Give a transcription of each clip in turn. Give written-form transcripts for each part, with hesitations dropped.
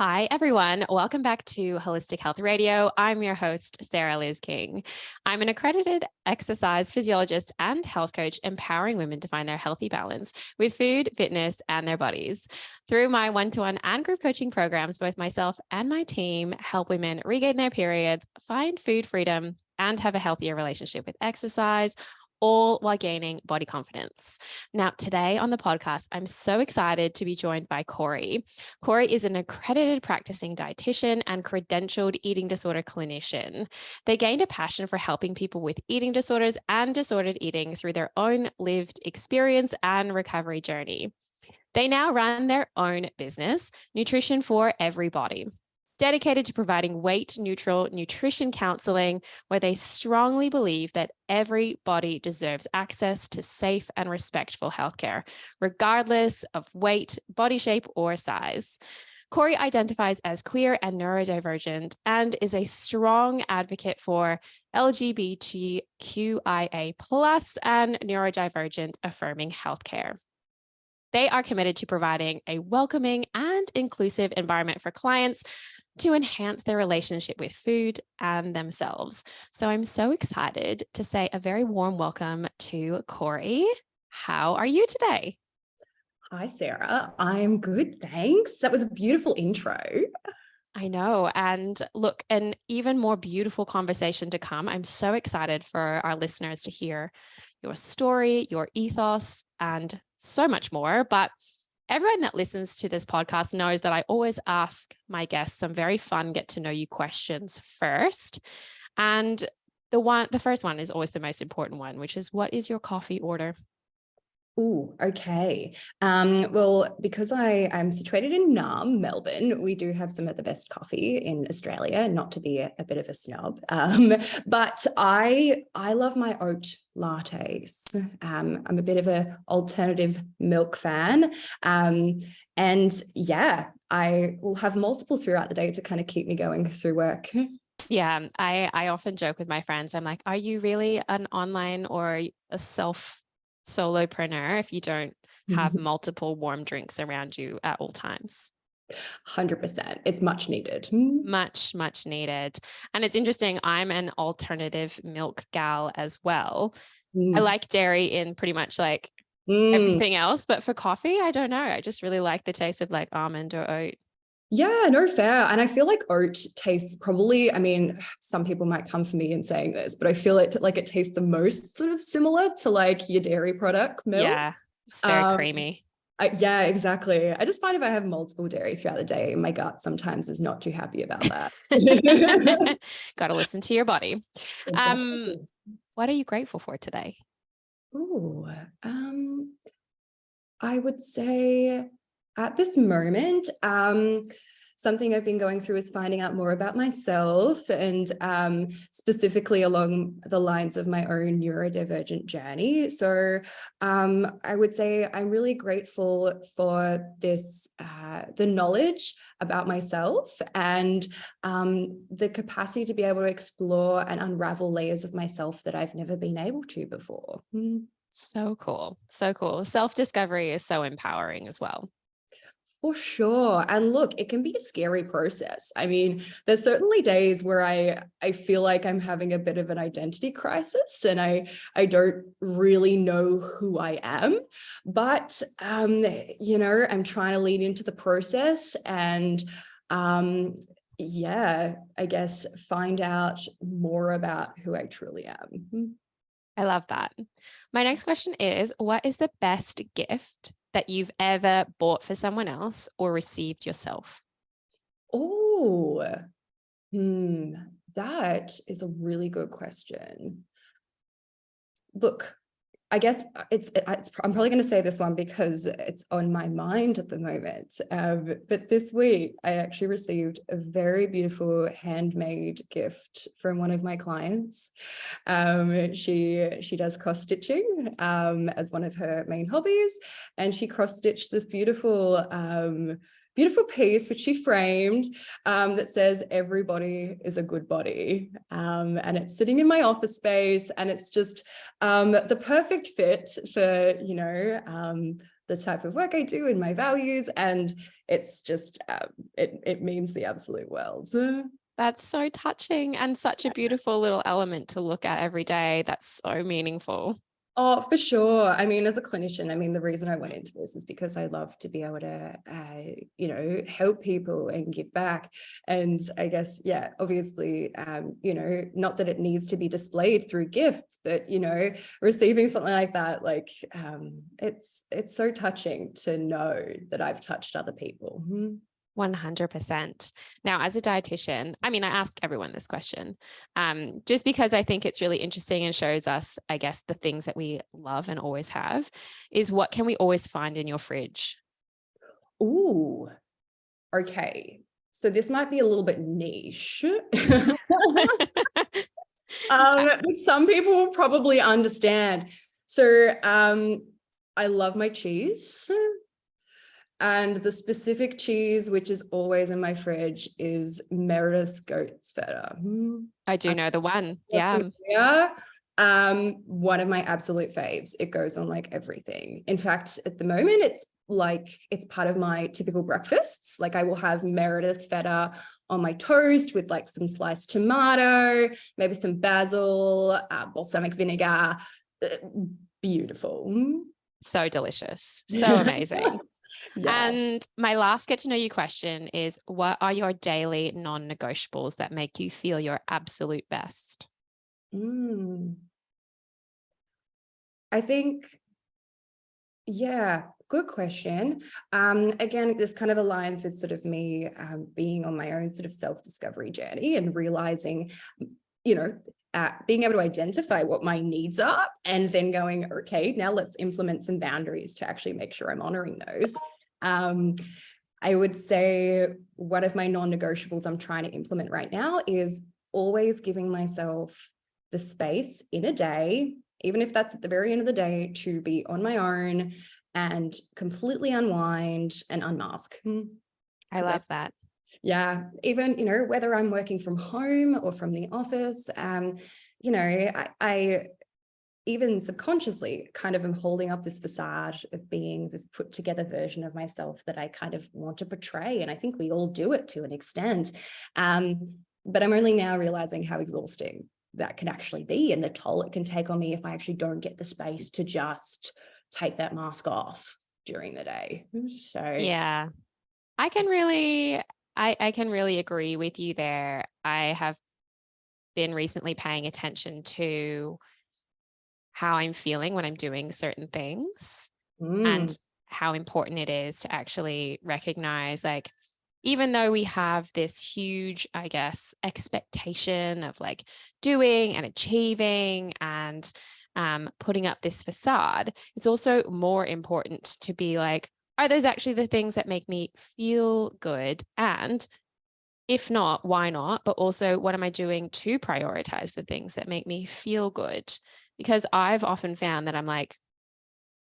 Hi, everyone. Welcome back to Holistic Health Radio. I'm your host, Sarah Liz King. I'm an accredited exercise physiologist and health coach, empowering women to find their healthy balance with food, fitness, and their bodies. Through my one-to-one and group coaching programs, both myself and my team help women regain their periods, find food freedom, and have a healthier relationship with exercise, all while gaining body confidence. Now, today on the podcast, I'm so excited to be joined by Korey. Korey is an accredited practicing dietitian and credentialed eating disorder clinician. They gained a passion for helping people with eating disorders and disordered eating through their own lived experience and recovery journey. They now run their own business, Nutrition for Everybody, dedicated to providing weight-neutral nutrition counseling, where they strongly believe that everybody deserves access to safe and respectful healthcare, regardless of weight, body shape, or size. Korey identifies as queer and neurodivergent and is a strong advocate for LGBTQIA+ and neurodivergent affirming healthcare. They are committed to providing a welcoming and inclusive environment for clients to enhance their relationship with food and themselves. So I'm so excited to say a very warm welcome to Korey. How are you today? Hi, Sarah. I'm good, thanks. That was a beautiful intro. I know. And look, an even more beautiful conversation to come. I'm so excited for our listeners to hear your story, your ethos, and so much more. But everyone that listens to this podcast knows that I always ask my guests some very fun get to know you questions first. And the first one is always the most important one, which is, what is your coffee order? Oh, okay. Well, because I'm situated in Naarm, Melbourne, we do have some of the best coffee in Australia, not to be a bit of a snob. But I love my oat lattes. I'm a bit of an alternative milk fan. And yeah, I will have multiple throughout the day to kind of keep me going through work. Yeah, I often joke with my friends. I'm like, are you really an online or a solopreneur if you don't have multiple warm drinks around you at all times? 100%. It's much needed. Much needed. And it's interesting. I'm an alternative milk gal as well. I like dairy in pretty much like everything else, but for coffee, I don't know. I just really like the taste of like almond or oat. Yeah, no, fair. And I feel like oat tastes probably, I mean, some people might come for me in saying this, but I feel it tastes the most sort of similar to like your dairy product milk. Yeah, it's very creamy. Yeah, exactly. I just find if I have multiple dairy throughout the day, my gut sometimes is not too happy about that. Got to listen to your body. Exactly. What are you grateful for today? Ooh, I would say at this moment, something I've been going through is finding out more about myself and specifically along the lines of my own neurodivergent journey. So I would say I'm really grateful for this, the knowledge about myself and the capacity to be able to explore and unravel layers of myself that I've never been able to before. So cool. So cool. Self-discovery is so empowering as well. For sure. And look, it can be a scary process. I mean, there's certainly days where I feel like I'm having a bit of an identity crisis and I don't really know who I am. But you know, I'm trying to lean into the process and yeah, I guess find out more about who I truly am. I love that. My next question is, what is the best gift that you've ever bought for someone else or received yourself? Oh, that is a really good question. Look, I guess I'm probably going to say this one because it's on my mind at the moment. But this week, I actually received a very beautiful handmade gift from one of my clients. She does cross stitching as one of her main hobbies, and she cross stitched this beautiful piece which she framed that says everybody is a good body, and it's sitting in my office space, and it's just the perfect fit for, you know, the type of work I do and my values. And it's just, it means the absolute world. That's so touching and such a beautiful little element to look at every day. That's so meaningful. Oh, for sure. I mean, as a clinician, I mean, the reason I went into this is because I love to be able to, help people and give back. And I guess, yeah, obviously, not that it needs to be displayed through gifts, but, receiving something like that, it's so touching to know that I've touched other people. 100%. Now, as a dietitian, I mean, I ask everyone this question, just because I think it's really interesting and shows us, I guess, the things that we love and always have, is what can we always find in your fridge? Ooh, okay. So this might be a little bit niche. But some people will probably understand. So I love my cheese. And the specific cheese, which is always in my fridge, is Meredith's goat's feta. I do know the one. Yeah. Yeah. One of my absolute faves. It goes on like everything. In fact, at the moment, it's part of my typical breakfasts. Like I will have Meredith feta on my toast with like some sliced tomato, maybe some basil, balsamic vinegar. Beautiful. So delicious. So amazing. Yeah. And my last get to know you question is, what are your daily non-negotiables that make you feel your absolute best? I think, yeah, good question. Again, this kind of aligns with sort of me being on my own sort of self-discovery journey and realizing, being able to identify what my needs are and then going, okay, now let's implement some boundaries to actually make sure I'm honoring those. I would say one of my non-negotiables I'm trying to implement right now is always giving myself the space in a day, even if that's at the very end of the day, to be on my own and completely unwind and unmask. I love that. Yeah, even, whether I'm working from home or from the office, I even subconsciously kind of am holding up this facade of being this put together version of myself that I kind of want to portray. And I think we all do it to an extent. But I'm only now realizing how exhausting that can actually be and the toll it can take on me if I actually don't get the space to just take that mask off during the day. So yeah, I can really agree with you there. I have been recently paying attention to how I'm feeling when I'm doing certain things and how important it is to actually recognize, like, even though we have this huge, I guess, expectation of like doing and achieving and putting up this facade, it's also more important to be like, are those actually the things that make me feel good? And if not, why not? But also, what am I doing to prioritize the things that make me feel good? Because I've often found that I'm like,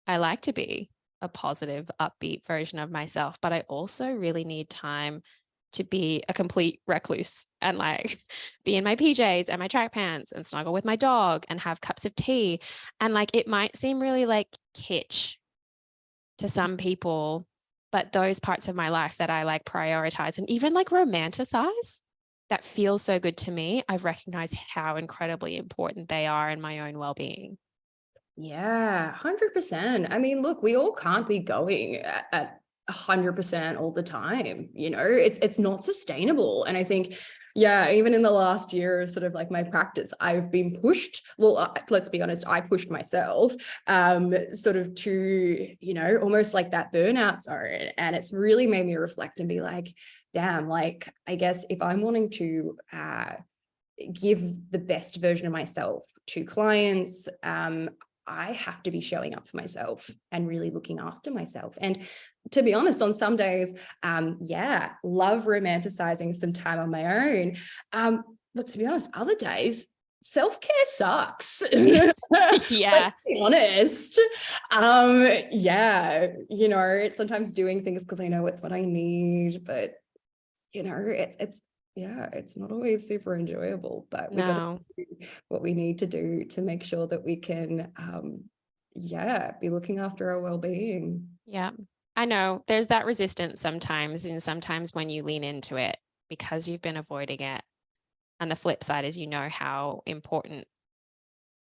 I like to be a positive, upbeat version of myself, but I also really need time to be a complete recluse and like be in my PJs and my track pants and snuggle with my dog and have cups of tea. And like, it might seem really like kitsch to some people, but those parts of my life that I like prioritize and even like romanticize, that feel so good to me, I've recognized how incredibly important they are in my own well-being. Yeah, 100%. I mean, look, we all can't be going at 100% all the time. It's not sustainable. And I think, yeah, even in the last year of sort of like my practice, I've been pushed. Well, let's be honest, I pushed myself sort of to, almost like that burnout zone. And it's really made me reflect and be like, damn, like, I guess if I'm wanting to give the best version of myself to clients, I have to be showing up for myself and really looking after myself. And to be honest, on some days, love romanticizing some time on my own. But to be honest, other days, self-care sucks. Yeah. Let's be honest. Sometimes doing things because I know it's what I need, but it's not always super enjoyable, but we got to do what we need to do to make sure that we can, be looking after our well-being. Yeah, I know there's that resistance sometimes, and sometimes when you lean into it because you've been avoiding it. And the flip side is, how important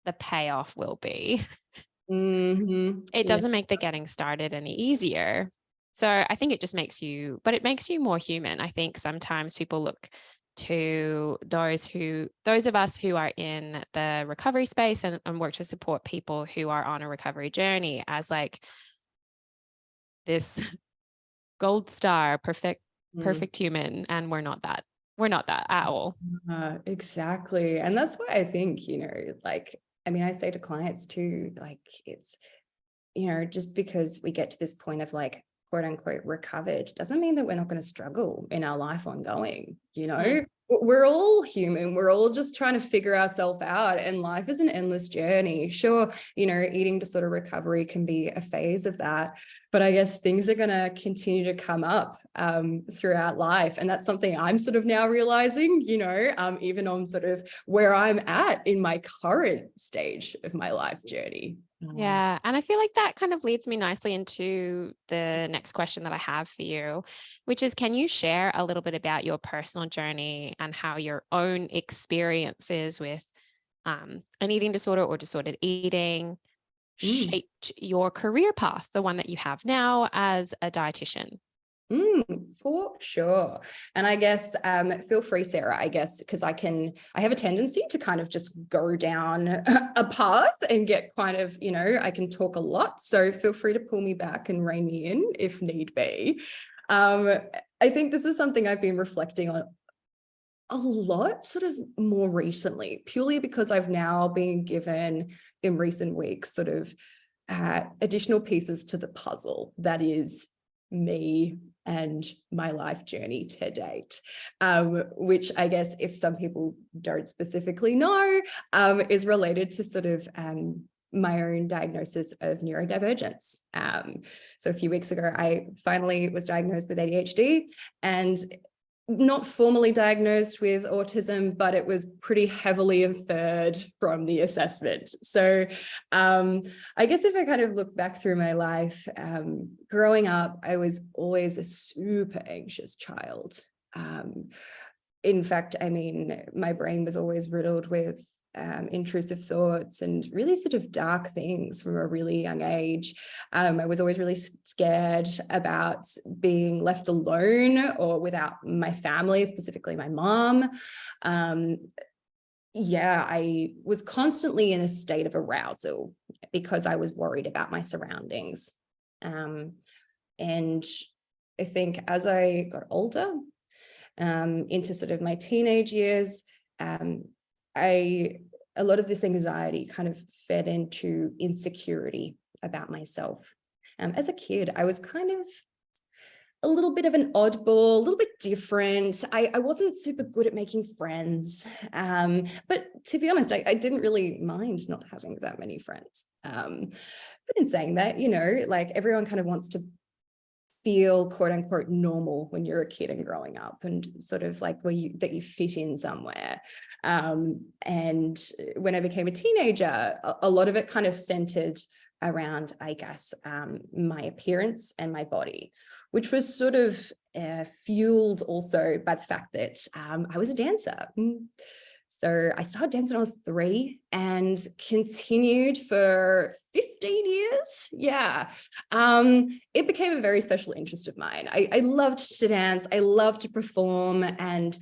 the payoff will be. It Yeah. doesn't make the getting started any easier. So I think it just makes you, but it makes you more human. I think sometimes people look to those of us who are in the recovery space and work to support people who are on a recovery journey as like this gold star, Mm. perfect human. And we're not that. We're not that at all. Exactly. And that's why I think, like, I mean, I say to clients too, like, it's, just because we get to this point of like, quote unquote, recovered doesn't mean that we're not going to struggle in our life ongoing. Mm. We're all human. We're all just trying to figure ourselves out, and life is an endless journey. Sure, eating disorder recovery can be a phase of that, but I guess things are going to continue to come up throughout life. And that's something I'm sort of now realizing, even on sort of where I'm at in my current stage of my life journey. Yeah. And I feel like that kind of leads me nicely into the next question that I have for you, which is, can you share a little bit about your personal journey and how your own experiences with an eating disorder or disordered eating Mm. shaped your career path, the one that you have now as a dietitian? For sure. And I guess feel free, Sarah, I guess, because I have a tendency to kind of just go down a path and get kind of, I can talk a lot. So feel free to pull me back and rein me in if need be. I think this is something I've been reflecting on a lot sort of more recently, purely because I've now been given in recent weeks sort of additional pieces to the puzzle that is me and my life journey to date, which I guess if some people don't specifically know, is related to sort of my own diagnosis of neurodivergence. So a few weeks ago, I finally was diagnosed with ADHD, and not formally diagnosed with autism, but it was pretty heavily inferred from the assessment. So I guess if I kind of look back through my life, growing up, I was always a super anxious child. In fact, I mean, my brain was always riddled with intrusive thoughts and really sort of dark things from a really young age. I was always really scared about being left alone or without my family, specifically my mom. I was constantly in a state of arousal because I was worried about my surroundings. And I think as I got older, into sort of my teenage years, a lot of this anxiety kind of fed into insecurity about myself. As a kid, I was kind of a little bit of an oddball, a little bit different. I wasn't super good at making friends. But to be honest, I didn't really mind not having that many friends. But in saying that, like everyone kind of wants to feel quote unquote normal when you're a kid and growing up, and sort of like that you fit in somewhere. And when I became a teenager, a lot of it kind of centered around, I guess, my appearance and my body, which was sort of fueled also by the fact that I was a dancer. So I started dancing when I was 3 and continued for 15 years. Yeah. It became a very special interest of mine. I loved to dance. I loved to perform and,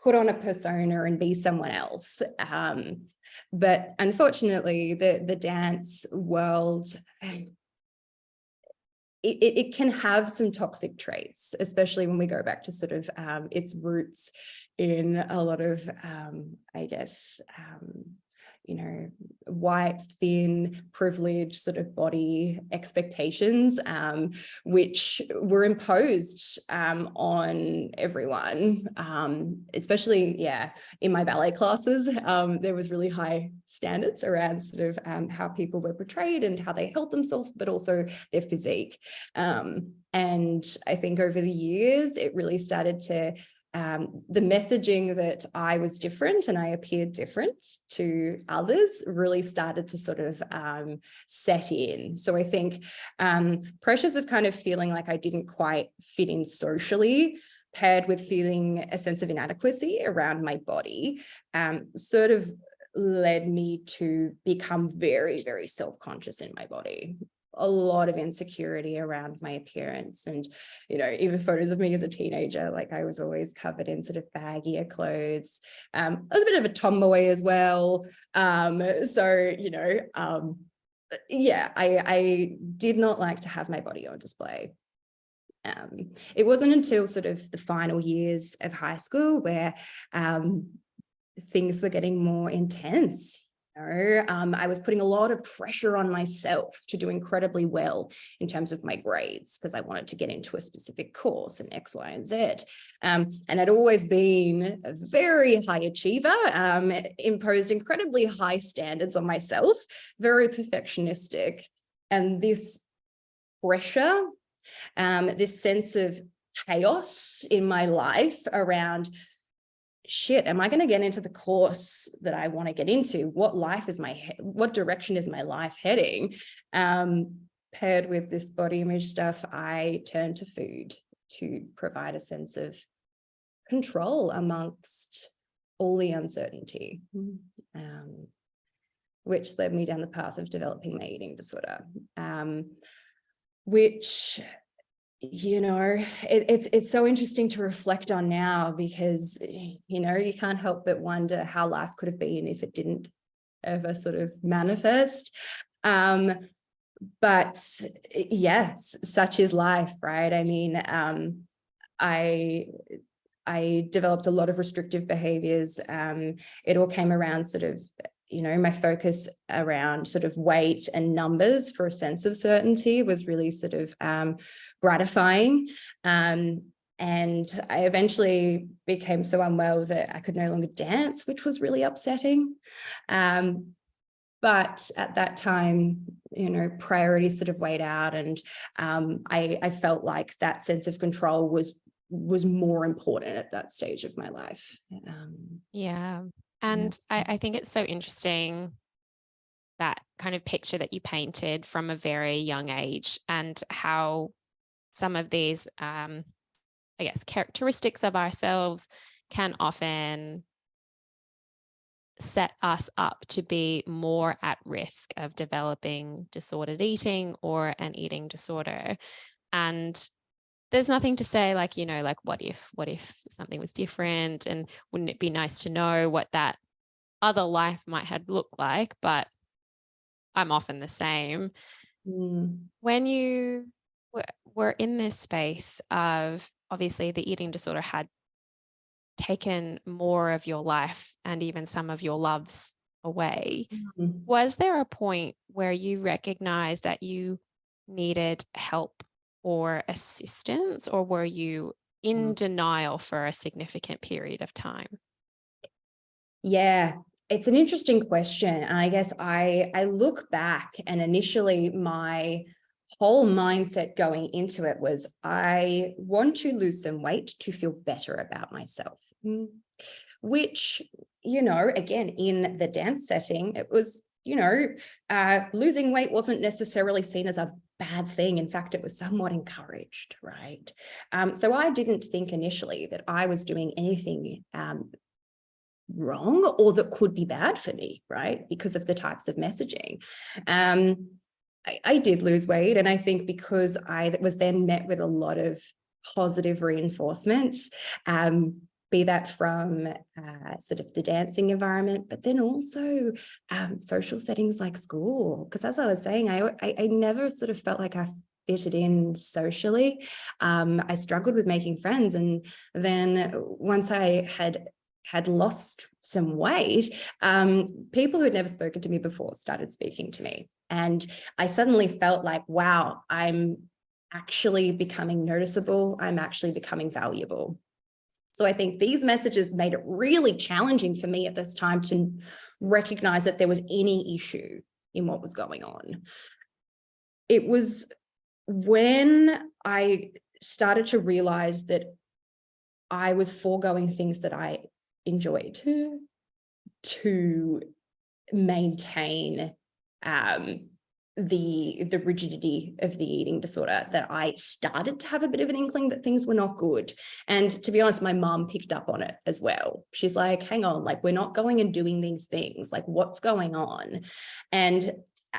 put on a persona and be someone else. But unfortunately, the dance world, it can have some toxic traits, especially when we go back to sort of its roots in a lot of, I guess, white, thin, privileged sort of body expectations, which were imposed on everyone, especially, in my ballet classes. There was really high standards around sort of how people were portrayed and how they held themselves, but also their physique. And I think over the years, it really started to the messaging that I was different and I appeared different to others really started to sort of set in. So I think pressures of kind of feeling like I didn't quite fit in socially, paired with feeling a sense of inadequacy around my body, sort of led me to become very, very self-conscious in my body. A lot of insecurity around my appearance. And, you know, even photos of me as a teenager, like I was always covered in sort of baggier clothes. I was a bit of a tomboy as well. So, you know, yeah, I did not like to have my body on display. It wasn't until sort of the final years of high school where things were getting more intense. I was putting a lot of pressure on myself to do incredibly well in terms of my grades because I wanted to get into a specific course and X, Y, and Z. And I'd always been a very high achiever, imposed incredibly high standards on myself, very perfectionistic. And this pressure, this sense of chaos in my life around, shit, am I going to get into the course that I want to get into? What direction is my life heading? Paired with this body image stuff, I turned to food to provide a sense of control amongst all the uncertainty, which led me down the path of developing my eating disorder, which, you know, it's so interesting to reflect on now because, you know, you can't help but wonder how life could have been if it didn't ever sort of manifest. But yes, such is life, right? I mean, I developed a lot of restrictive behaviors. It all came around sort of, you know, my focus around sort of weight and numbers for a sense of certainty was really sort of gratifying. And I eventually became so unwell that I could no longer dance, which was really upsetting. But at that time, you know, priorities sort of weighed out, and I felt like that sense of control was more important at that stage of my life. Yeah. And yeah. I think it's so interesting, that kind of picture that you painted from a very young age, and how some of these, I guess, characteristics of ourselves can often set us up to be more at risk of developing disordered eating or an eating disorder. And there's nothing to say, like, you know, like, what if something was different, and wouldn't it be nice to know what that other life might have looked like? But I'm often the same. When you were in this space of, obviously the eating disorder had taken more of your life and even some of your loves away, was there a point where you recognized that you needed help or assistance, or were you in denial for a significant period of time? Yeah, it's an interesting question. And I guess I look back, and initially my whole mindset going into it was, I want to lose some weight to feel better about myself, which, you know, again, in the dance setting, it was, you know, losing weight wasn't necessarily seen as a bad thing. In fact, it was somewhat encouraged, right? So I didn't think initially that I was doing anything wrong or that could be bad for me, right? Because of the types of messaging. I did lose weight, and I think because I was then met with a lot of positive reinforcement, be that from sort of the dancing environment, but then also social settings like school. Because as I was saying, I never sort of felt like I fitted in socially. I struggled with making friends. And then once I had lost some weight, people who had never spoken to me before started speaking to me. And I suddenly felt like, wow, I'm actually becoming noticeable. I'm actually becoming valuable. So I think these messages made it really challenging for me at this time to recognize that there was any issue in what was going on. It was when I started to realize that I was foregoing things that I enjoyed to maintain the rigidity of the eating disorder, that I started to have a bit of an inkling that things were not good. And to be honest, my mum picked up on it as well. She's like, hang on, like, we're not going and doing these things, like, what's going on? And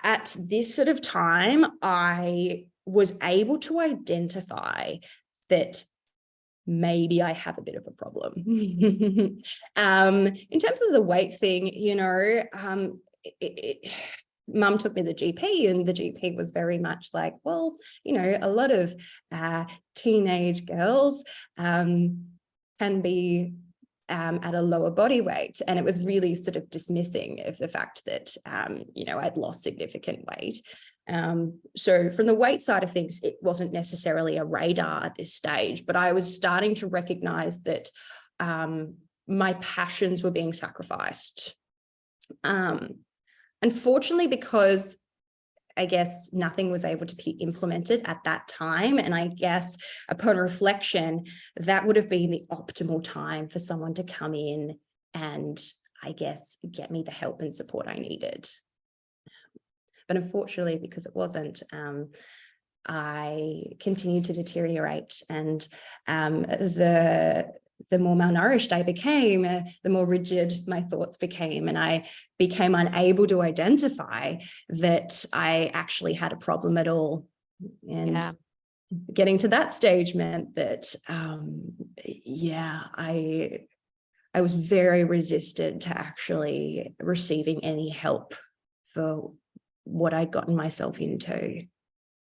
at this sort of time, I was able to identify that maybe I have a bit of a problem. In terms of the weight thing, you know, Mum took me to the GP, and the GP was very much like, well, you know, a lot of teenage girls can be at a lower body weight. And it was really sort of dismissing of the fact that, you know, I'd lost significant weight. So from the weight side of things, it wasn't necessarily a radar at this stage, but I was starting to recognize that my passions were being sacrificed. Unfortunately, because I guess nothing was able to be implemented at that time. And I guess upon reflection, that would have been the optimal time for someone to come in and, I guess, get me the help and support I needed. But unfortunately, because it wasn't, I continued to deteriorate, and the more malnourished I became, the more rigid my thoughts became, and I became unable to identify that I actually had a problem at all. And getting to that stage meant that, I was very resistant to actually receiving any help for what I'd gotten myself into.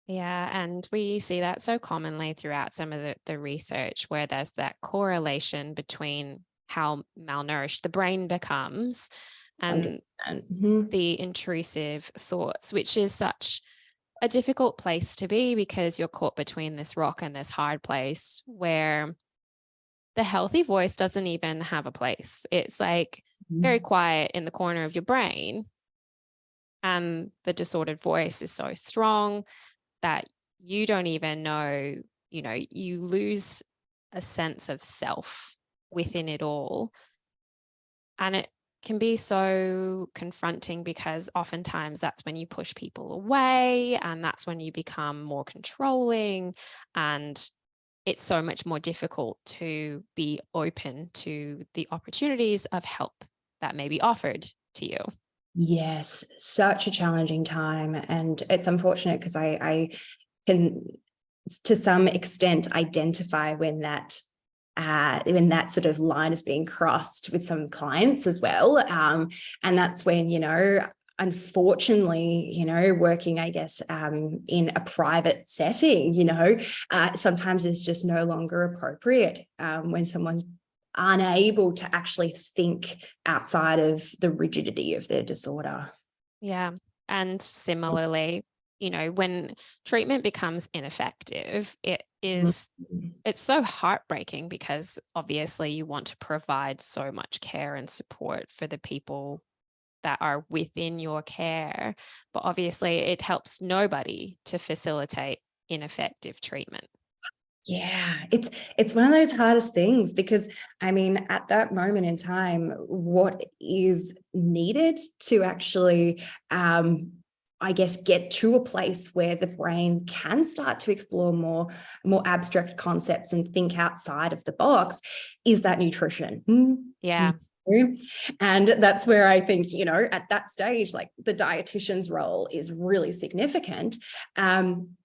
Yeah, and we see that so commonly throughout some of the research, where there's that correlation between how malnourished the brain becomes and the intrusive thoughts, which is such a difficult place to be, because you're caught between this rock and this hard place where the healthy voice doesn't even have a place. It's like very quiet in the corner of your brain, and the disordered voice is so strong that you don't even know, you know, you lose a sense of self within it all. And it can be so confronting, because oftentimes that's when you push people away, and that's when you become more controlling, and it's so much more difficult to be open to the opportunities of help that may be offered to you. Yes, such a challenging time. And it's unfortunate because I can, to some extent, identify when that sort of line is being crossed with some clients as well. And that's when, you know, unfortunately, you know, working, I guess, in a private setting, you know, sometimes is just no longer appropriate when someone's unable to actually think outside of the rigidity of their disorder. Yeah. And similarly, you know, when treatment becomes ineffective, it's so heartbreaking, because obviously you want to provide so much care and support for the people that are within your care, but obviously it helps nobody to facilitate ineffective treatment. Yeah, it's one of those hardest things, because I mean, at that moment in time, what is needed to actually, I guess, get to a place where the brain can start to explore more abstract concepts and think outside of the box is that nutrition. Yeah. And that's where I think, you know, at that stage, like, the dietitian's role is really significant.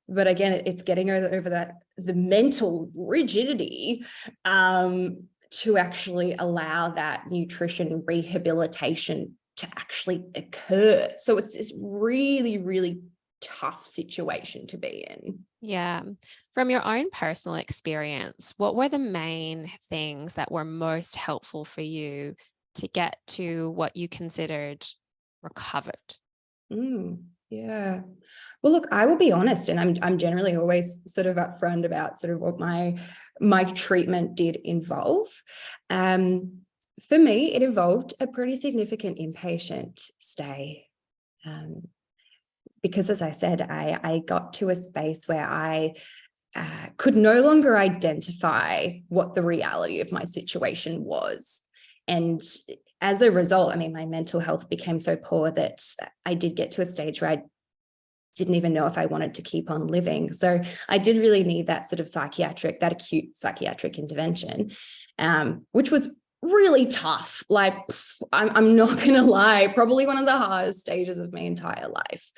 But again, it's getting over that, the mental rigidity, to actually allow that nutrition rehabilitation to actually occur. So it's this really, really tough situation to be in. Yeah. From your own personal experience, what were the main things that were most helpful for you to get to what you considered recovered? Yeah. Well, look, I will be honest, and I'm generally always sort of upfront about sort of what my treatment did involve. For me, it involved a pretty significant inpatient stay. Because, as I said, I got to a space where I could no longer identify what the reality of my situation was. And as a result, I mean, my mental health became so poor that I did get to a stage where I didn't even know if I wanted to keep on living. So I did really need that sort of that acute psychiatric intervention, which was really tough. Like, I'm not going to lie, probably one of the hardest stages of my entire life.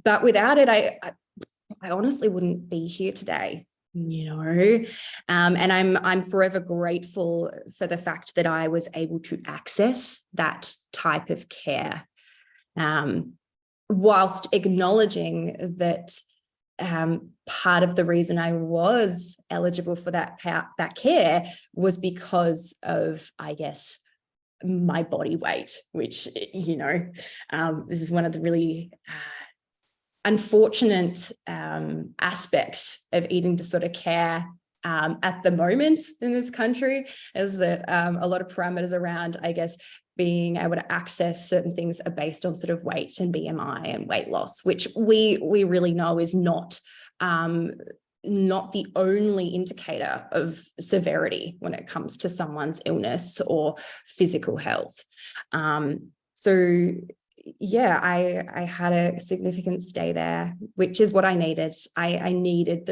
But without it, I honestly wouldn't be here today, and I'm forever grateful for the fact that I was able to access that type of care, whilst acknowledging that part of the reason I was eligible for that care was because of, I guess, my body weight, which, this is one of the really unfortunate aspects of eating disorder care at the moment in this country, is that a lot of parameters around, I guess, being able to access certain things are based on sort of weight and BMI and weight loss, which we really know is not the only indicator of severity when it comes to someone's illness or physical health. So yeah, I had a significant stay there, which is what I needed. I needed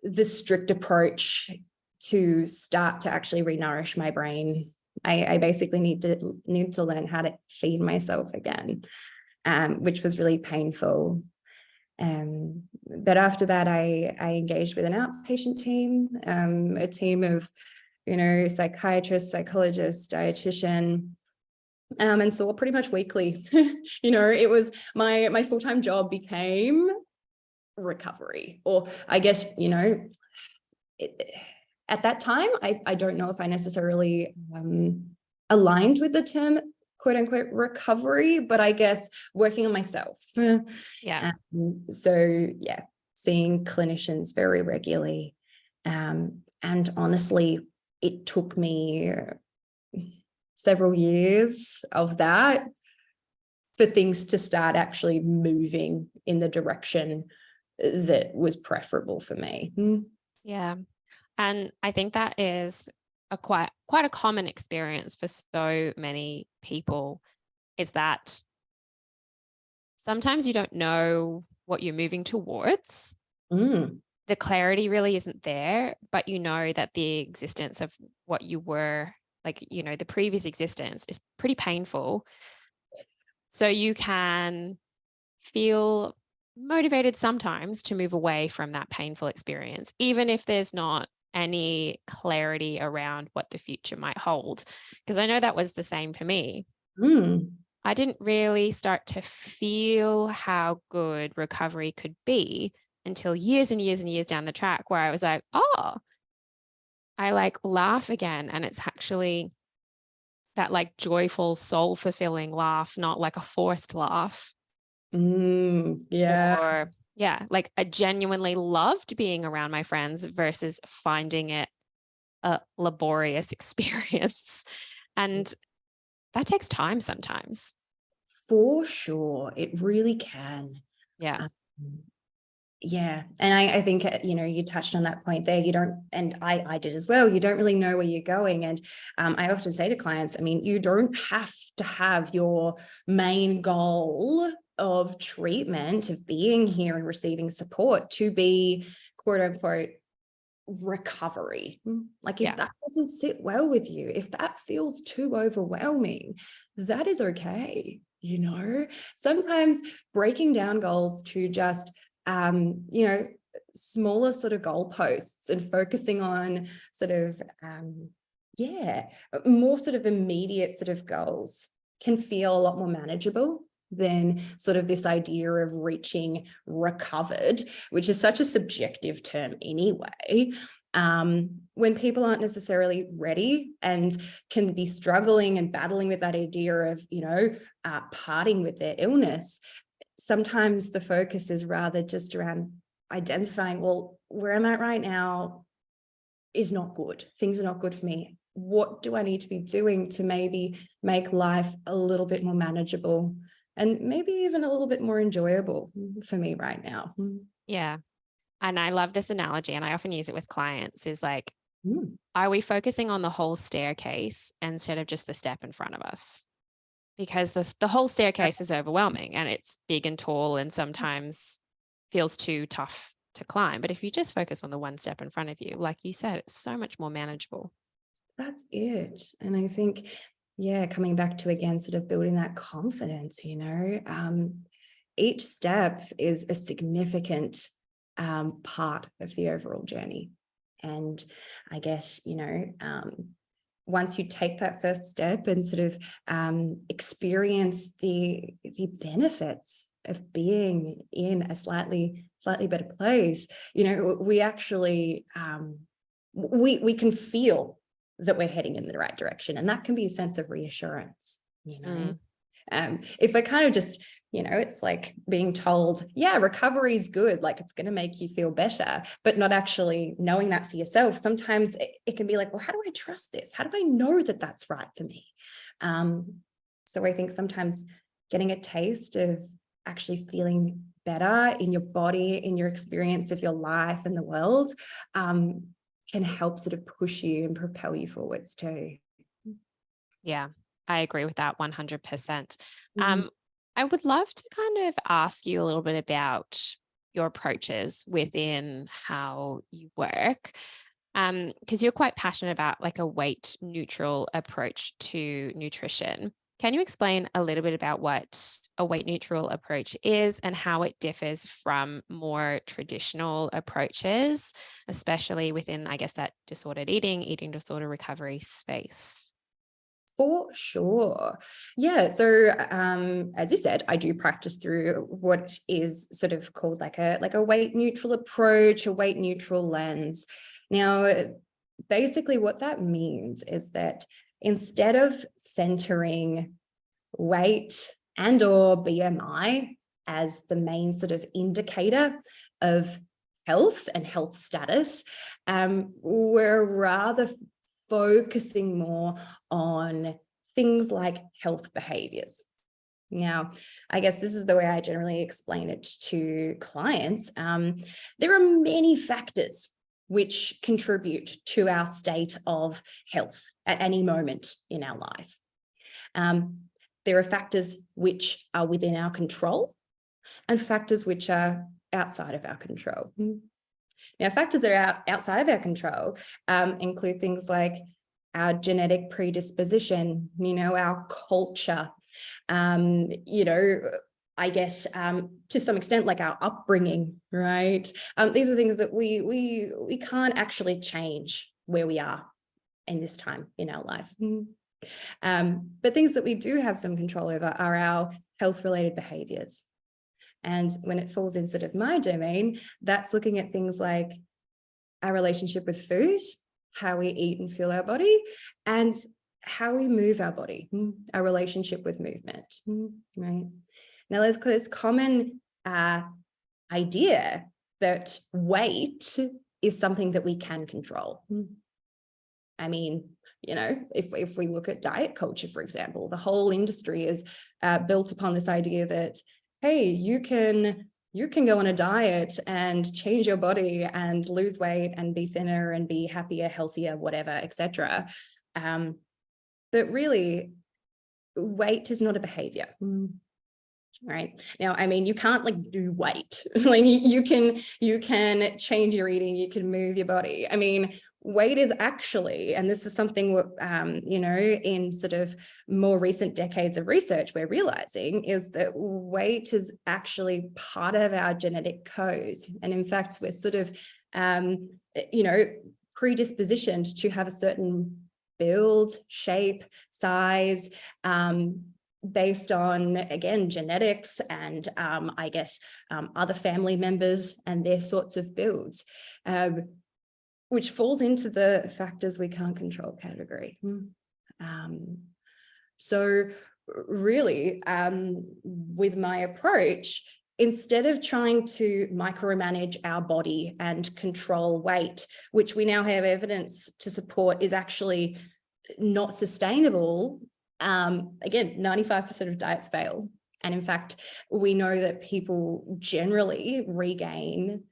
the strict approach to start to actually re-nourish my brain. I basically need to learn how to feed myself again, which was really painful. But after that, I engaged with an outpatient team, a team of, psychiatrists, psychologists, dietitian, and saw pretty much weekly. It was my full-time job became recovery, or I guess, at that time, I don't know if I necessarily aligned with the term quote unquote recovery, but I guess working on myself. Yeah. So yeah, seeing clinicians very regularly. And honestly, it took me several years of that for things to start actually moving in the direction that was preferable for me. Yeah. And I think that is quite a common experience for so many people, is that sometimes you don't know what you're moving towards. The clarity really isn't there, but you know that the existence of what you were, like, the previous existence is pretty painful. So you can feel motivated sometimes to move away from that painful experience, even if there's not any clarity around what the future might hold. Because I know that was the same for me. I didn't really start to feel how good recovery could be until years and years and years down the track, where I was like, oh, I laugh again. And it's actually that joyful, soul fulfilling laugh, not like a forced laugh. Yeah. Or I genuinely loved being around my friends versus finding it a laborious experience. And that takes time sometimes. For sure. It really can. Yeah. Yeah. And I think, you touched on that point there. You don't, and I did as well. You don't really know where you're going. And I often say to clients, I mean, you don't have to have your main goal of treatment, of being here and receiving support, to be quote unquote recovery. If that doesn't sit well with you, if that feels too overwhelming, that is okay. Sometimes breaking down goals to just smaller sort of goalposts and focusing on sort of more sort of immediate sort of goals can feel a lot more manageable than sort of this idea of reaching recovered, which is such a subjective term anyway. When people aren't necessarily ready and can be struggling and battling with that idea of, parting with their illness, sometimes the focus is rather just around identifying, well, where I'm at right now is not good. Things are not good for me. What do I need to be doing to maybe make life a little bit more manageable and maybe even a little bit more enjoyable for me right now? Yeah. And I love this analogy, and I often use it with clients, is like, Mm. are we focusing on the whole staircase instead of just the step in front of us? Because the whole staircase is overwhelming and it's big and tall and sometimes feels too tough to climb. But if you just focus on the one step in front of you, like you said, it's so much more manageable. That's it. And I think, yeah, coming back to, again, sort of building that confidence, each step is a significant part of the overall journey. And I guess, once you take that first step and sort of experience the benefits of being in a slightly better place, we actually we can feel that we're heading in the right direction, and that can be a sense of reassurance. If we're kind of just, it's like being told, yeah, recovery is good, like it's going to make you feel better, but not actually knowing that for yourself. Sometimes it can be like, well, how do I trust this? How do I know that that's right for me? So I think sometimes getting a taste of actually feeling better in your body, in your experience of your life and the world, can help sort of push you and propel you forwards too. Yeah, I agree with that 100%. I would love to kind of ask you a little bit about your approaches within how you work, because you're quite passionate about like a weight neutral approach to nutrition. Can you explain a little bit about what a weight neutral approach is and how it differs from more traditional approaches, especially within, I guess, that disordered eating disorder recovery space? For sure. Yeah. So as you said, I do practice through what is sort of called like a weight neutral approach, a weight neutral lens. Now, basically what that means is that instead of centering weight and or BMI as the main sort of indicator of health and health status, we're rather focusing more on things like health behaviors. Now, I guess this is the way I generally explain it to clients. There are many factors which contribute to our state of health at any moment in our life. There are factors which are within our control and factors which are outside of our control. Now, factors that are outside of our control include things like our genetic predisposition, our culture, I guess to some extent like our upbringing, right? These are things that we can't actually change where we are in this time in our life. But things that we do have some control over are our health-related behaviors. And when it falls in sort of my domain, that's looking at things like our relationship with food, how we eat and feel our body, and how we move our body, our relationship with movement, right? Now, there's this common idea that weight is something that we can control. I mean, if we look at diet culture, for example, the whole industry is built upon this idea that, hey, you can go on a diet and change your body and lose weight and be thinner and be happier, healthier, whatever, etc. But really, weight is not a behavior. Right now, I mean, you can't like do weight. Like you can change your eating, you can move your body. I mean, weight is actually, and this is something in sort of more recent decades of research we're realizing, is that weight is actually part of our genetic code. And in fact, we're sort of predispositioned to have a certain build, shape, size, based on, again, genetics and I guess other family members and their sorts of builds, which falls into the factors we can't control category. So really, with my approach, instead of trying to micromanage our body and control weight, which we now have evidence to support is actually not sustainable. Again, 95% of diets fail. And in fact, we know that people generally regain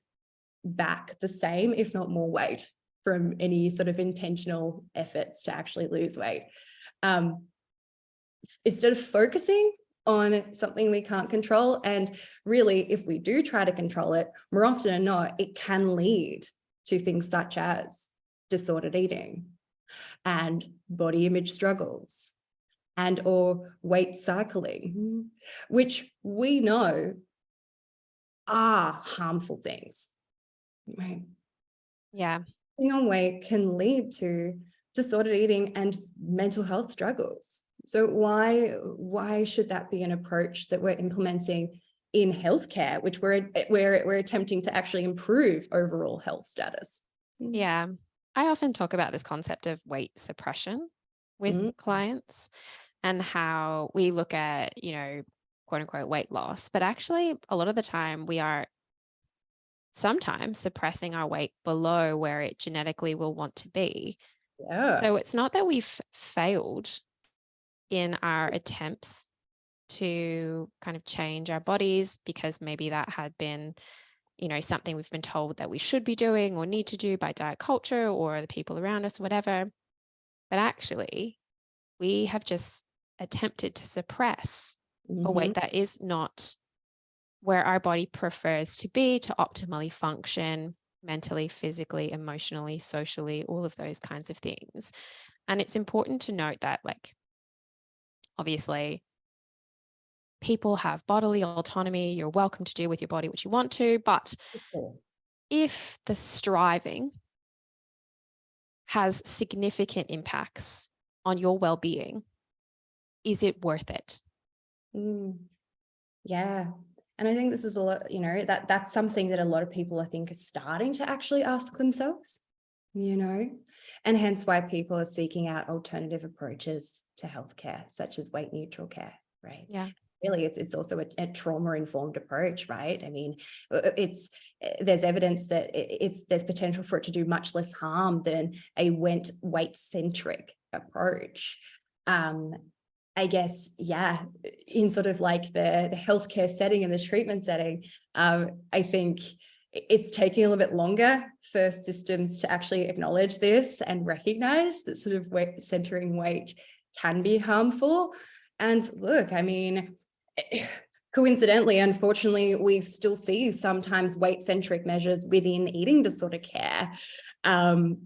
back the same, if not more weight from any sort of intentional efforts to actually lose weight. Instead of focusing on something we can't control, and really, if we do try to control it, more often than not, it can lead to things such as disordered eating and body image struggles and or weight cycling, which we know are harmful things, right? Yeah. Being on weight can lead to disordered eating and mental health struggles. So why should that be an approach that we're implementing in healthcare, which we're attempting to actually improve overall health status? Yeah. I often talk about this concept of weight suppression with clients and how we look at, quote unquote, weight loss, but actually a lot of the time we are sometimes suppressing our weight below where it genetically will want to be. Yeah. So it's not that we've failed in our attempts to kind of change our bodies because maybe that had been, something we've been told that we should be doing or need to do by diet culture or the people around us, whatever. But actually, we have just attempted to suppress a weight that is not where our body prefers to be to optimally function mentally, physically, emotionally, socially, all of those kinds of things. And it's important to note that, obviously, people have bodily autonomy. You're welcome to do with your body what you want to. But if the striving has significant impacts on your well-being, is it worth it? Yeah. And I think this is a lot, that's something that a lot of people, I think, are starting to actually ask themselves, and hence why people are seeking out alternative approaches to healthcare, such as weight neutral care, right? Yeah. Really, it's also a trauma-informed approach, right? I mean, there's evidence that there's potential for it to do much less harm than a weight-centric approach. I guess, yeah, in sort of like the healthcare setting and the treatment setting, I think it's taking a little bit longer for systems to actually acknowledge this and recognize that sort of centering weight can be harmful. And look, I mean, coincidentally, unfortunately, we still see sometimes weight-centric measures within eating disorder care,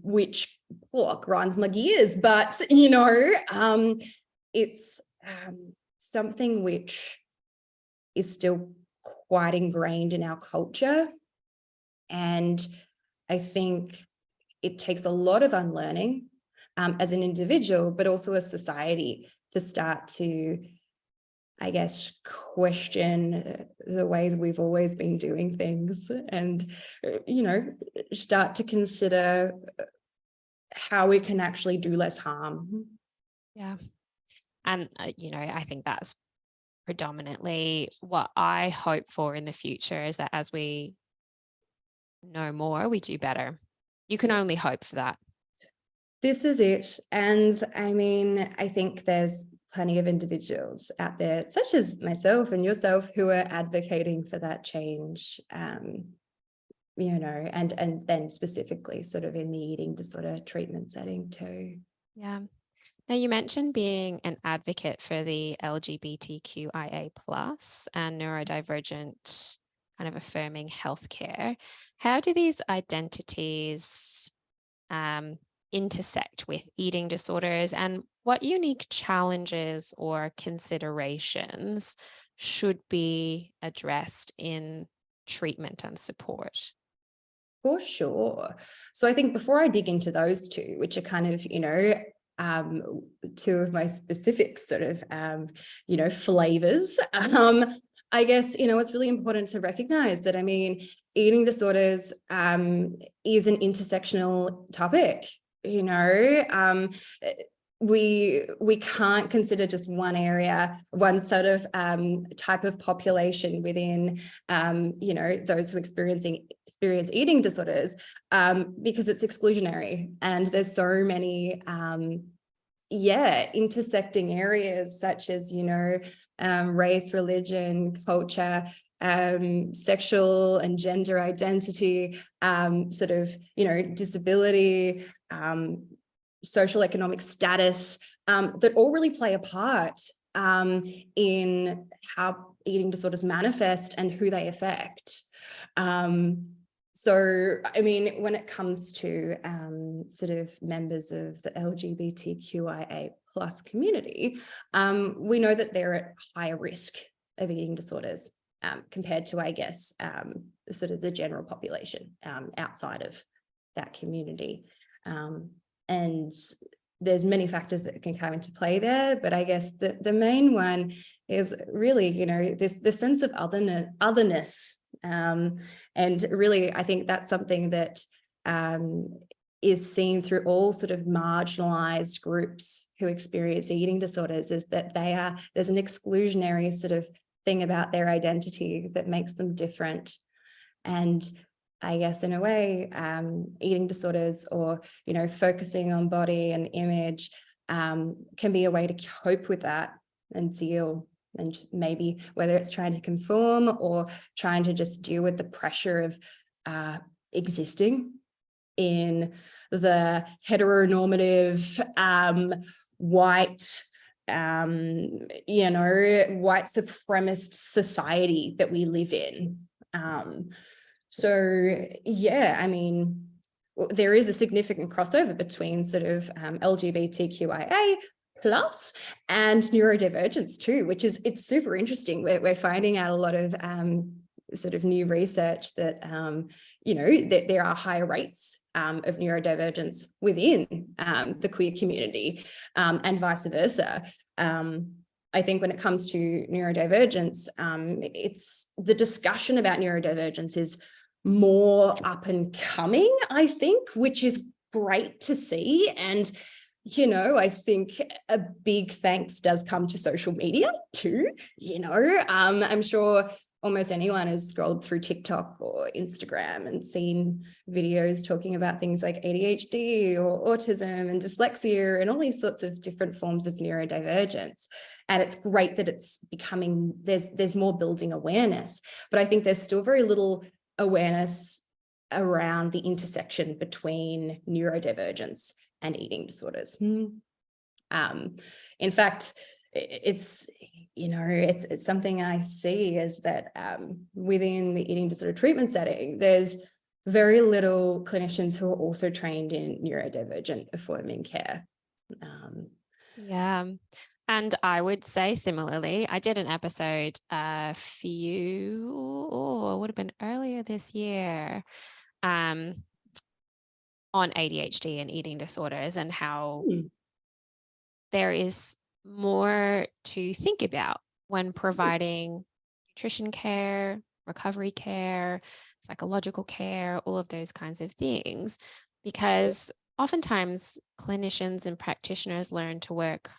which grinds my gears, but, it's something which is still quite ingrained in our culture. And I think it takes a lot of unlearning as an individual, but also a society to start to, I guess, question the ways we've always been doing things and, start to consider how we can actually do less harm. Yeah. And, I think that's predominantly what I hope for in the future, is that as we know more, we do better. You can only hope for that. This is it. And I mean, I think there's plenty of individuals out there, such as myself and yourself, who are advocating for that change, and then specifically sort of in the eating disorder treatment setting too. Yeah. Now, you mentioned being an advocate for the LGBTQIA plus and neurodivergent kind of affirming healthcare. How do these identities intersect with eating disorders, and what unique challenges or considerations should be addressed in treatment and support? For sure. So I think before I dig into those two, which are kind of, two of my specific sort of, flavors, I guess, it's really important to recognize that, I mean, eating disorders is an intersectional topic. We can't consider just one area, one sort of type of population within, those who experience eating disorders, because it's exclusionary, and there's so many, intersecting areas such as, race, religion, culture, sexual and gender identity, sort of, disability, social economic status, that all really play a part in how eating disorders manifest and who they affect. So, I mean, when it comes to sort of members of the LGBTQIA plus community, we know that they're at higher risk of eating disorders compared to, I guess, sort of the general population outside of that community. And there's many factors that can come into play there, but I guess the main one is really, the sense of otherness. And really, I think that's something that is seen through all sort of marginalized groups who experience eating disorders, is that there's an exclusionary sort of thing about their identity that makes them different. And I guess in a way, eating disorders or, focusing on body and image can be a way to cope with that and deal. And maybe whether it's trying to conform or trying to just deal with the pressure of existing in the heteronormative, white, white supremacist society that we live in. So, yeah, I mean, there is a significant crossover between sort of LGBTQIA plus and neurodivergence too, it's super interesting. We're finding out a lot of sort of new research that, that there are higher rates of neurodivergence within the queer community and vice versa. I think when it comes to neurodivergence, it's the discussion about neurodivergence is more up and coming, I think, which is great to see. And, I think a big thanks does come to social media too. I'm sure almost anyone has scrolled through TikTok or Instagram and seen videos talking about things like ADHD or autism and dyslexia and all these sorts of different forms of neurodivergence. And it's great that it's becoming, there's more building awareness, but I think there's still very little awareness around the intersection between neurodivergence and eating disorders. In fact, it's something I see is that within the eating disorder treatment setting, there's very little clinicians who are also trained in neurodivergent affirming care. Yeah. And I would say similarly, I did an episode it would have been earlier this year, on ADHD and eating disorders and how there is more to think about when providing nutrition care, recovery care, psychological care, all of those kinds of things, because oftentimes clinicians and practitioners learn to work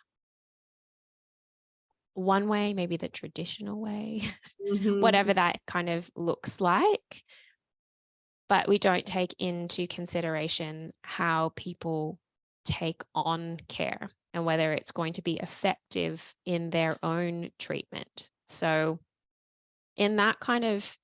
one way, maybe the traditional way, whatever that kind of looks like. But we don't take into consideration how people take on care and whether it's going to be effective in their own treatment. So in that kind of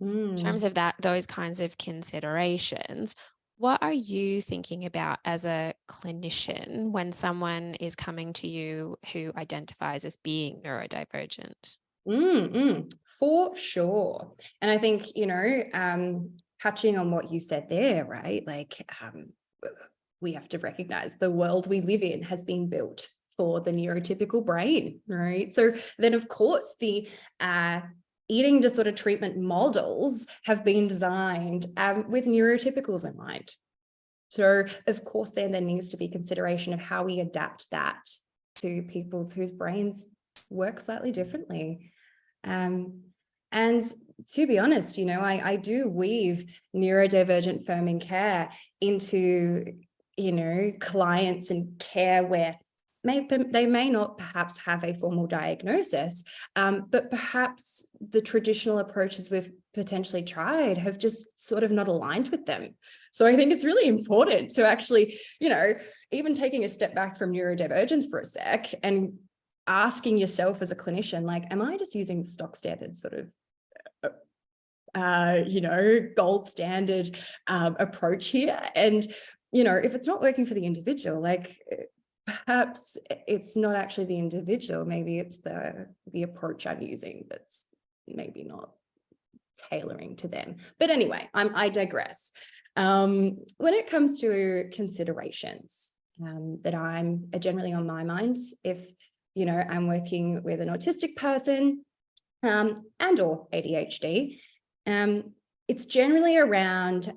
terms of those kinds of considerations, what are you thinking about as a clinician when someone is coming to you who identifies as being neurodivergent? For sure. And I think, touching on what you said there, right? Like, we have to recognize the world we live in has been built for the neurotypical brain, right? So then, of course, the eating disorder treatment models have been designed with neurotypicals in mind. So, of course, then there needs to be consideration of how we adapt that to people whose brains work slightly differently. And to be honest, I do weave neurodivergent firming care into, clients and care where they may not perhaps have a formal diagnosis, but perhaps the traditional approaches we've potentially tried have just sort of not aligned with them. So I think it's really important to actually, even taking a step back from neurodivergence for a sec and asking yourself as a clinician, like, am I just using the stock standard sort of gold standard approach here. And, if it's not working for the individual, like perhaps it's not actually the individual, maybe it's the approach I'm using that's maybe not tailoring to them. But anyway, I digress. When it comes to considerations that I'm generally on my mind, if I'm working with an autistic person and or ADHD, it's generally around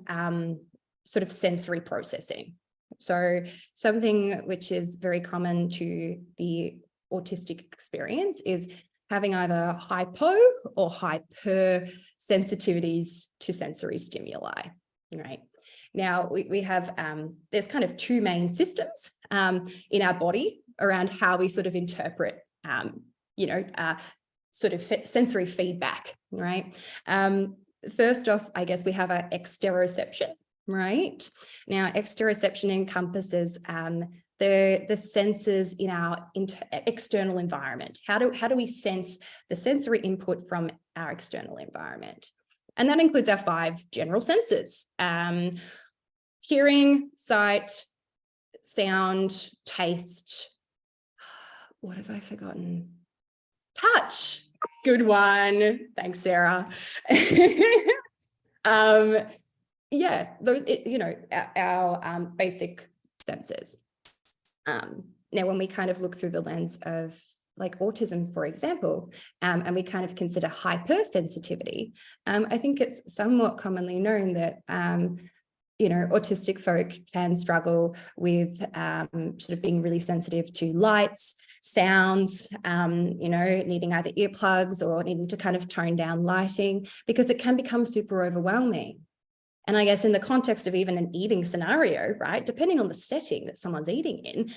sort of sensory processing. So something which is very common to the autistic experience is having either hypo or hyper sensitivities to sensory stimuli, right? Now, we have, there's kind of two main systems in our body around how we sort of interpret, sort of sensory feedback, right? First off, I guess we have our exteroception, right? Now, exteroception encompasses the senses in our external environment. How do we sense the sensory input from our external environment? And that includes our 5 general senses: hearing, sight, sound, taste. What have I forgotten? Touch. Good one. Thanks, Sarah. Yeah, those, our basic senses. Now, when we kind of look through the lens of like autism, for example, and we kind of consider hypersensitivity, I think it's somewhat commonly known that, autistic folk can struggle with sort of being really sensitive to lights, sounds, needing either earplugs or needing to kind of tone down lighting, because it can become super overwhelming. And I guess in the context of even an eating scenario, right, depending on the setting that someone's eating in,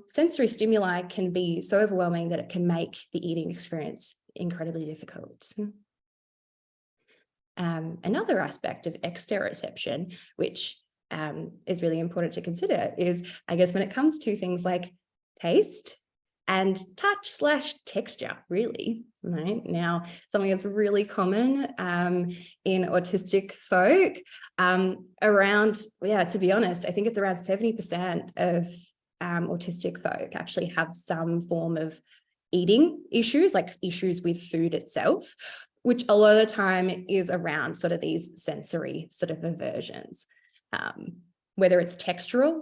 sensory stimuli can be so overwhelming that it can make the eating experience incredibly difficult. Another aspect of exteroception, which is really important to consider, is, I guess, when it comes to things like taste and touch/texture, really, right? Now, something that's really common in autistic folk, to be honest, I think it's around 70% of autistic folk actually have some form of eating issues, like issues with food itself, which a lot of the time is around sort of these sensory sort of aversions, whether it's textural,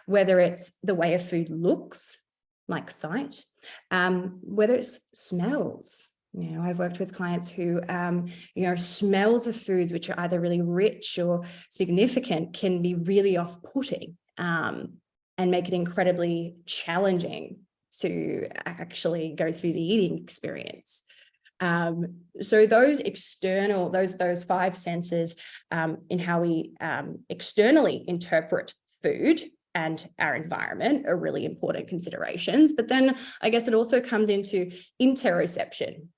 whether it's the way a food looks, like sight, whether it's smells. I've worked with clients who, smells of foods which are either really rich or significant can be really off-putting and make it incredibly challenging to actually go through the eating experience. So those external, those 5 senses in how we externally interpret food and our environment are really important considerations. But then I guess it also comes into interoception.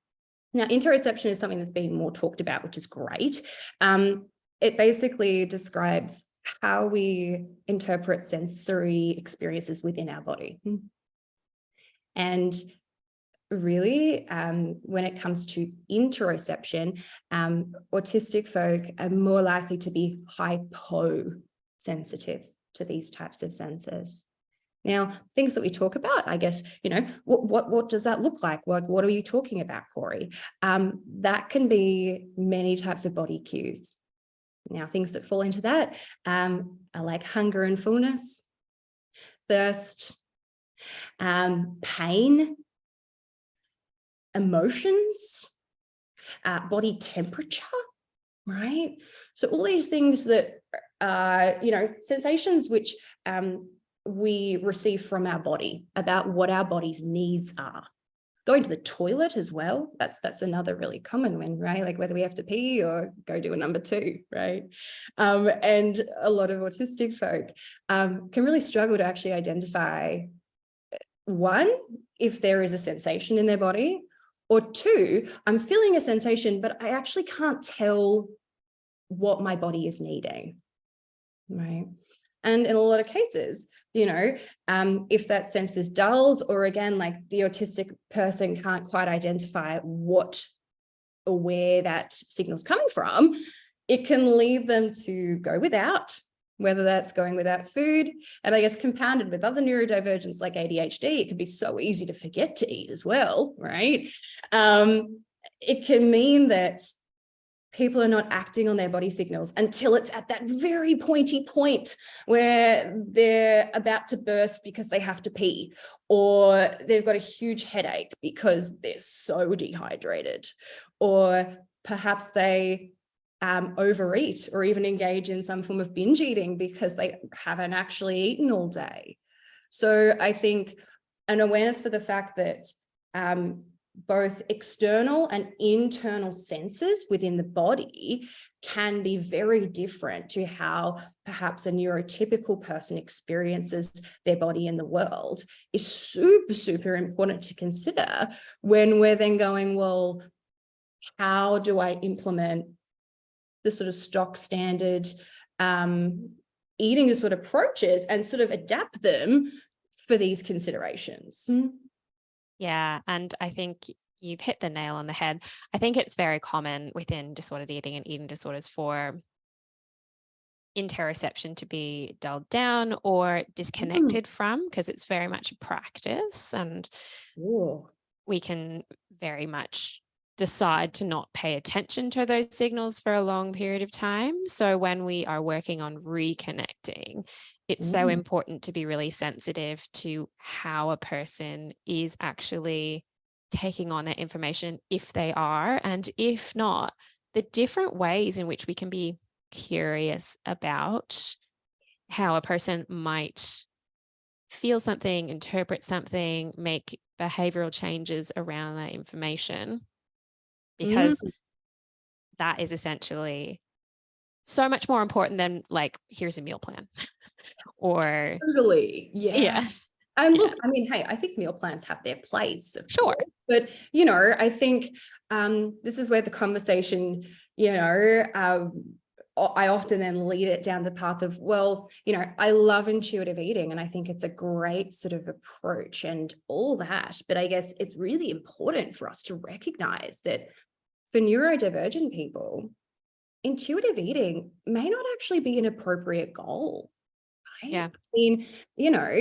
Now, interoception is something that's been more talked about, which is great. It basically describes how we interpret sensory experiences within our body. And really, when it comes to interoception, autistic folk are more likely to be hyposensitive to these types of senses. Now, things that we talk about, I guess, what does that look like? What are you talking about, Korey? That can be many types of body cues. Now, things that fall into that are like hunger and fullness, thirst, pain, emotions, body temperature, right? So all these things that, sensations which we receive from our body about what our body's needs are. Going to the toilet as well, that's another really common one, right? Like whether we have to pee or go do a number 2, right? And a lot of autistic folk can really struggle to actually identify, 1, if there is a sensation in their body, or 2, I'm feeling a sensation, but I actually can't tell what my body is needing, right? And in a lot of cases, if that sense is dulled, or again, like the autistic person can't quite identify what where that signal's coming from, it can lead them to go without, whether that's going without food. And I guess compounded with other neurodivergence like ADHD, it can be so easy to forget to eat as well, right? It can mean that people are not acting on their body signals until it's at that very pointy point where they're about to burst because they have to pee, or they've got a huge headache because they're so dehydrated, or perhaps they overeat or even engage in some form of binge eating because they haven't actually eaten all day. So I think an awareness for the fact that both external and internal senses within the body can be very different to how perhaps a neurotypical person experiences their body in the world is super, super important to consider when we're then going, well, how do I implement the sort of stock standard eating disorder approaches and sort of adapt them for these considerations? Yeah, and I think you've hit the nail on the head. I think it's very common within disordered eating and eating disorders for interoception to be dulled down or disconnected from, because it's very much a practice, and we can very much decide to not pay attention to those signals for a long period of time. So when we are working on reconnecting, it's so important to be really sensitive to how a person is actually taking on that information, if they are, and if not, the different ways in which we can be curious about how a person might feel something, interpret something, make behavioral changes around that information, because that is essentially so much more important than like, here's a meal plan or totally. Yeah. And look, I mean, hey, I think meal plans have their place, of course, but, you know, I think this is where the conversation, you know, I often then lead it down the path of, well, you know, I love intuitive eating and I think it's a great sort of approach and all that. But I guess it's really important for us to recognize that for neurodivergent people, intuitive eating may not actually be an appropriate goal. Right? Yeah. I mean, you know,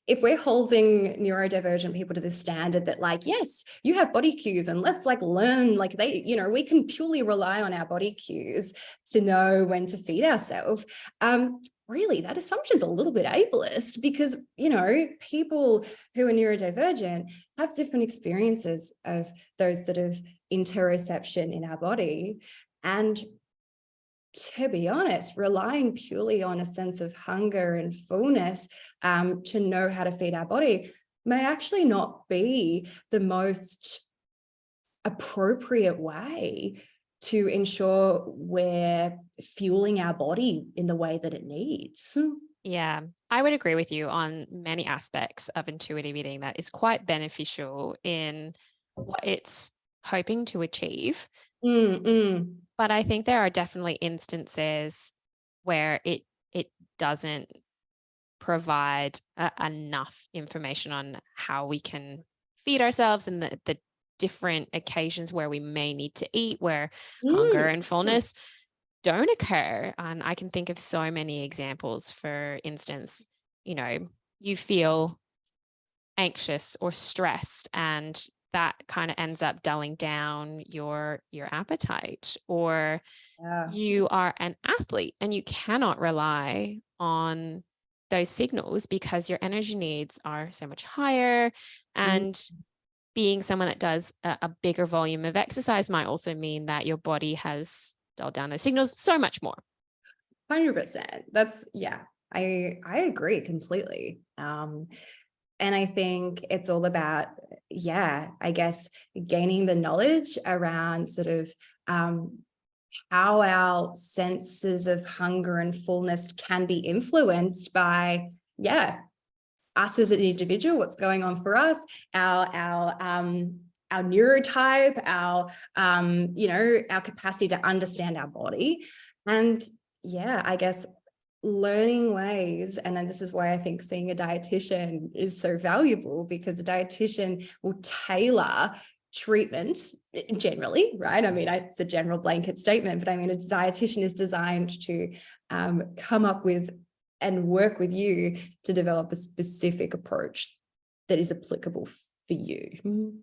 if we're holding neurodivergent people to the standard that like, yes, you have body cues and let's like learn, like they, you know, we can purely rely on our body cues to know when to feed ourselves. Really, that assumption's a little bit ableist because, you know, people who are neurodivergent have different experiences of those sort of interoception in our body. And to be honest, relying purely on a sense of hunger and fullness to know how to feed our body may actually not be the most appropriate way to ensure we're fueling our body in the way that it needs. Yeah, I would agree with you on many aspects of intuitive eating that is quite beneficial in what it's hoping to achieve. But I think there are definitely instances where it doesn't provide enough information on how we can feed ourselves and the different occasions where we may need to eat, where hunger and fullness don't occur. And I can think of so many examples. For instance, you know, you feel anxious or stressed, and that kind of ends up dulling down your appetite, or you are an athlete and you cannot rely on those signals because your energy needs are so much higher. And being someone that does a bigger volume of exercise might also mean that your body has dulled down those signals so much more. 100%. That's, yeah, I agree completely. And I think it's all about, I guess, gaining the knowledge around sort of how our senses of hunger and fullness can be influenced by, us as an individual, what's going on for us, our neurotype, our our capacity to understand our body. And I guess learning ways, and then this is why I think seeing a dietitian is so valuable, because a dietitian will tailor treatment generally, right? I mean, it's a general blanket statement, but I mean, a dietitian is designed to come up with and work with you to develop a specific approach that is applicable for you.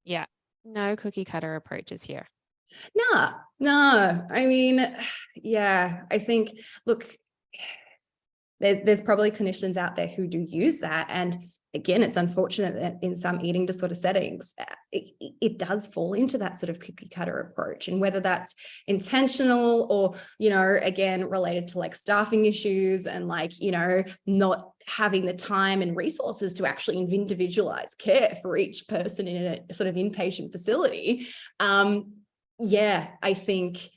Yeah. No cookie cutter approaches here. No. I mean, yeah, I think, look, there's probably clinicians out there who do use that. And again, it's unfortunate that in some eating disorder settings, it does fall into that sort of cookie cutter approach. And whether that's intentional or, again, related to like staffing issues and like, not having the time and resources to actually individualize care for each person in a sort of inpatient facility. I think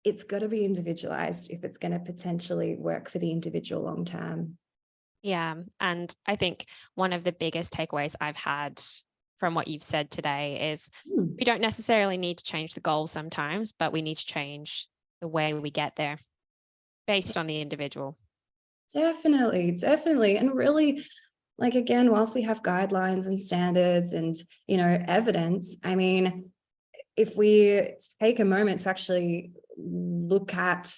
it's got to be individualized if it's going to potentially work for the individual long term. Yeah. And I think one of the biggest takeaways I've had from what you've said today is we don't necessarily need to change the goal sometimes, but we need to change the way we get there based on the individual. Definitely. And really, like, again, whilst we have guidelines and standards and, evidence, I mean, if we take a moment to actually look at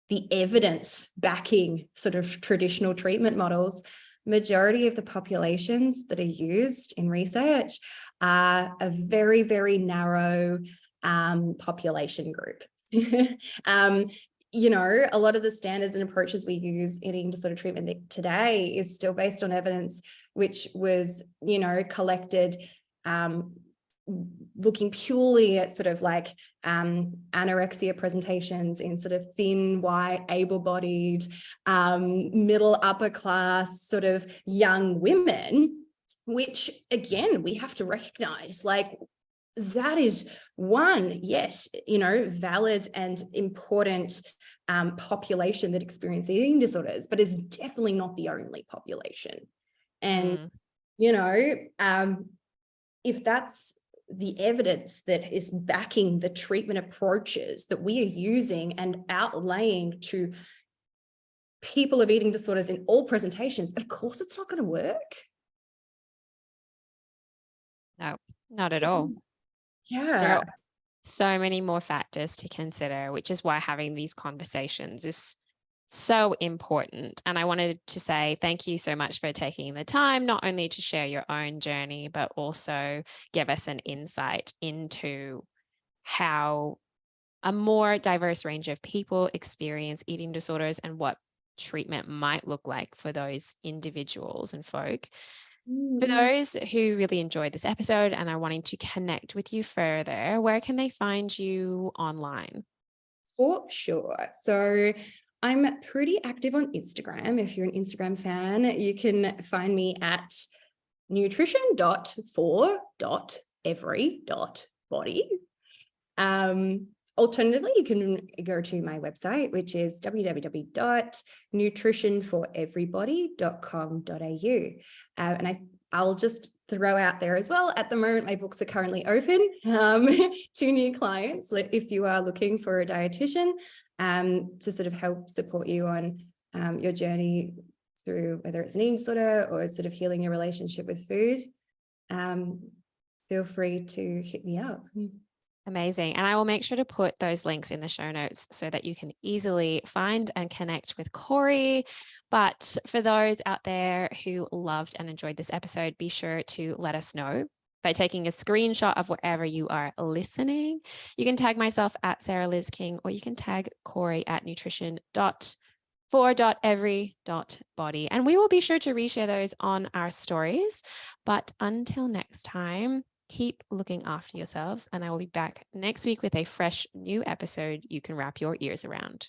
the evidence backing sort of traditional treatment models, majority of the populations that are used in research are a very, very narrow population group. A lot of the standards and approaches we use in eating disorder treatment today is still based on evidence which was, collected looking purely at sort of like anorexia presentations in sort of thin, white, able-bodied, middle upper class sort of young women, which again, we have to recognize, like, that is one, yes, valid and important population that experience eating disorders, but is definitely not the only population. And, if that's the evidence that is backing the treatment approaches that we are using and outlaying to people of eating disorders in all presentations, of course it's not going to work. No, not at all. Yeah. There are so many more factors to consider, which is why having these conversations is so important. And I wanted to say thank you so much for taking the time, not only to share your own journey, but also give us an insight into how a more diverse range of people experience eating disorders and what treatment might look like for those individuals and folk. For those who really enjoyed this episode and are wanting to connect with you further, where can they find you online? For sure. So I'm pretty active on Instagram. If you're an Instagram fan, you can find me at nutrition.for.every.body. Alternatively, you can go to my website, which is www.nutritionforeverybody.com.au. And I'll just throw out there as well, at the moment, my books are currently open to new clients. If you are looking for a dietitian to sort of help support you on your journey through whether it's an eating disorder or sort of healing your relationship with food, feel free to hit me up. Amazing. And I will make sure to put those links in the show notes so that you can easily find and connect with Korey. But for those out there who loved and enjoyed this episode, be sure to let us know by taking a screenshot of wherever you are listening. You can tag myself at Sarah Liz King, or you can tag Korey at nutrition.for.every.body. And we will be sure to reshare those on our stories. But until next time, keep looking after yourselves, and I will be back next week with a fresh new episode you can wrap your ears around.